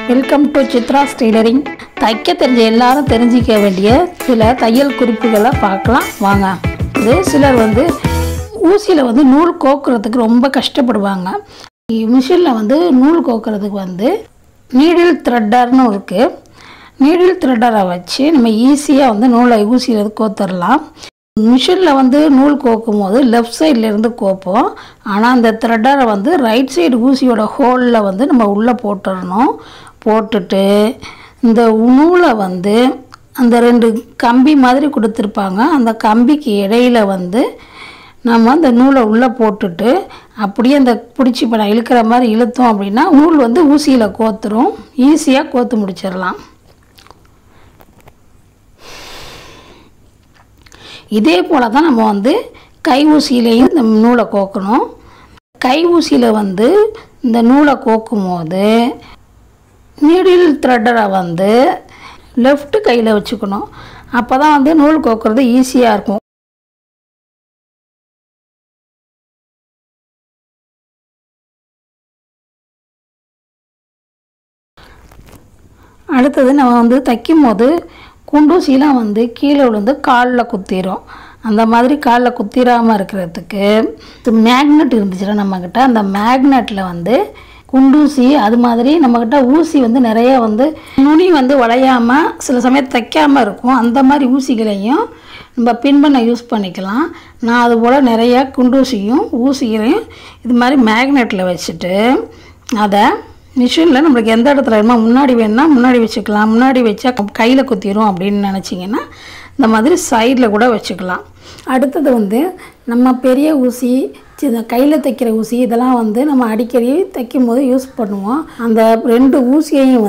Welcome to Chitra's tailoring. தைக்க தெரிஞ்ச எல்லாரும் தெரிஞ்சிக்க வேண்டிய சில தையல் குறிப்புகளை பார்க்கலாம் வாங்க. இது சிலர் ஊசியில் நூல் கோக்குறதுக்கு ரொம்ப கஷ்டப்படுவாங்க. மிஷினில் நூல் கோக்குறதுக்கு நீடில் த்ரெட்டர்னு இருக்குது. நீடில் த்ரெட்டரை வச்சு நம்ம ஈஸியாக நூலை ஊசியில் கோத்துடலாம். மிஷினில் நூல் கோக்கும் போது லெஃப்ட் சைட்லேருந்து கோப்போம். ஆனால் அந்த த்ரெட்டரை ரைட் சைடு ஊசியோட ஹோலில் நம்ம உள்ளே போட்டுடணும். போட்டுட்டு இந்த நூலை அந்த ரெண்டு கம்பி மாதிரி கொடுத்துருப்பாங்க. அந்த கம்பிக்கு இடையில் நம்ம அந்த நூலை உள்ளே போட்டுட்டு அப்படியே அந்த பிடிச்சி பண்ண இழுக்கிற மாதிரி இழுத்தோம் அப்படின்னா நூல் ஊசியில் கோத்துரும். ஈஸியாக கோத்து முடிச்சிடலாம். இதே போல் தான் நம்ம கை ஊசியிலையும் இந்த நூலை கோக்கணும். கை ஊசியில் இந்த நூலை கோக்கும் போது நீடில் த்ரெட்டரை லெஃப்ட் கையில் வச்சுக்கணும். அப்போ தான் நூல் கோக்குறது ஈஸியாக இருக்கும். அடுத்தது நம்ம தைக்கும் போது குண்டூசிலாம் கீழே விழுந்து காலில் குத்திரும். அந்த மாதிரி காலில் குத்திராமல் இருக்கிறதுக்கு மேக்னெட் இருந்துச்சுன்னா நம்மக்கிட்ட அந்த மேக்னெட்டில் குண்டூசி அது மாதிரி நம்மக்கிட்ட ஊசி நிறைய நுனி வளையாமல் சில சமயம் தைக்காமல் இருக்கும். அந்த மாதிரி ஊசிகளையும் நம்ம பின் பண்ண யூஸ் பண்ணிக்கலாம். நான் அதுபோல் நிறையா குண்டூசியும் ஊசிகளையும் இது மாதிரி மேக்னெட்டில் வச்சுட்டு அதை மிஷினில் நம்மளுக்கு எந்த இடத்துல வேணுமோ முன்னாடி வேணும்னா முன்னாடி வச்சுக்கலாம். முன்னாடி வச்சா கையில் குத்திரும் அப்படின்னு நினச்சிங்கன்னா இந்த மாதிரி சைடில் கூட வச்சுக்கலாம். அடுத்தது நம்ம பெரிய ஊசி கையில் தைக்கிற ஊசி இதெல்லாம் நம்ம அடிக்கடி தைக்கும் போது யூஸ் பண்ணுவோம். அந்த ரெண்டு ஊசியையும்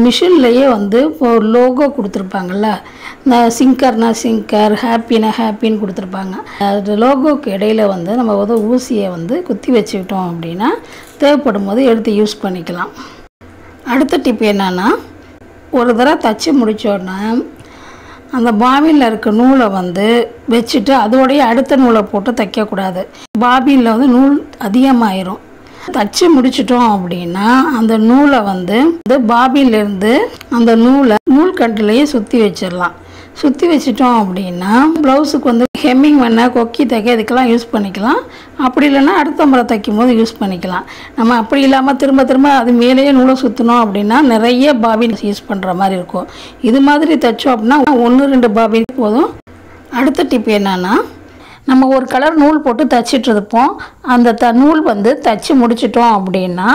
மிஷின்லேயே இப்போ லோகோ கொடுத்துருப்பாங்கள்ல, இந்த சிங்கர்னா சிங்கர், ஹாப்பினா ஹாப்பின்னு கொடுத்துருப்பாங்க. அது லோகோக்கு இடையில் நம்ம ஊசியை குத்தி வச்சுக்கிட்டோம் அப்படின்னா தேவைப்படும் போது எடுத்து யூஸ் பண்ணிக்கலாம். அடுத்த டிப் என்னன்னா, ஒரு தடவை தைச்சி முடித்தோடனே அந்த பாபினில் இருக்க நூலை வச்சுட்டு அதோடைய அடுத்த நூலை போட்டு தைக்கக்கூடாது. பாபினில் நூல் அதிகமாயிரும். தைச்சி முடிச்சிட்டோம் அப்படின்னா அந்த நூலை பாபின்லேருந்து அந்த நூலை நூல் கட்டுலையே சுற்றி வச்சிடலாம். சுற்றி வச்சிட்டோம் அப்படின்னா ப்ளவுஸுக்கு ஹெம்மிங் பண்ண கொக்கி தைக்க இதுக்கெல்லாம் யூஸ் பண்ணிக்கலாம். அப்படி இல்லைன்னா அடுத்த முறை தைக்கும் போது யூஸ் பண்ணிக்கலாம். நம்ம அப்படி இல்லாமல் திரும்ப திரும்ப அது மேலேயே நூலை சுற்றணும் அப்படின்னா நிறைய பாபின் யூஸ் பண்ணுற மாதிரி இருக்கும். இது மாதிரி தைச்சோம் அப்படின்னா 1-2 பாபின் போதும். அடுத்த டிப் என்னன்னா, நம்ம ஒரு கலர் நூல் போட்டு தைச்சிட்டு இருப்போம். அந்த நூல் தைச்சி முடிச்சிட்டோம் அப்படின்னா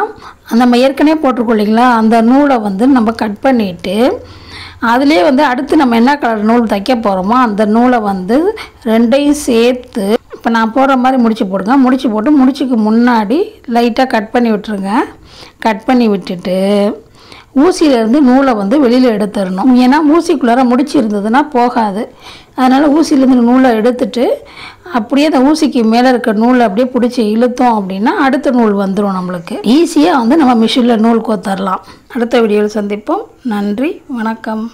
நம்ம ஏற்கனவே போட்டிருக்கோம் இல்லைங்களா, அந்த நூலை நம்ம கட் பண்ணிவிட்டு அதிலே அடுத்து நம்ம என்ன கலர் நூல் தைக்க போகிறோமோ அந்த நூலை ரெண்டையும் சேர்த்து இப்போ நான் போடுற மாதிரி முடிச்சு போடுங்க. முடிச்சு போட்டு முடிச்சுக்கு முன்னாடி லைட்டாக கட் பண்ணி விட்டுருங்க. கட் பண்ணி விட்டுட்டு ஊசியிலேருந்து நூலை வெளியில் எடுத்துடணும். ஏன்னா ஊசிக்குள்ளார முடிச்சு இருந்ததுன்னா போகாது. அதனால் ஊசியிலேருந்து நூலை எடுத்துட்டு அப்படியே அந்த ஊசிக்கு மேலே இருக்க நூலை அப்படியே பிடிச்சி இழுத்தோம் அப்படின்னா அடுத்த நூல் வந்துடும். நம்மளுக்கு ஈஸியாக நம்ம மிஷினில் நூல் கோத்தரலாம். அடுத்த வீடியோவில் சந்திப்போம். நன்றி, வணக்கம்.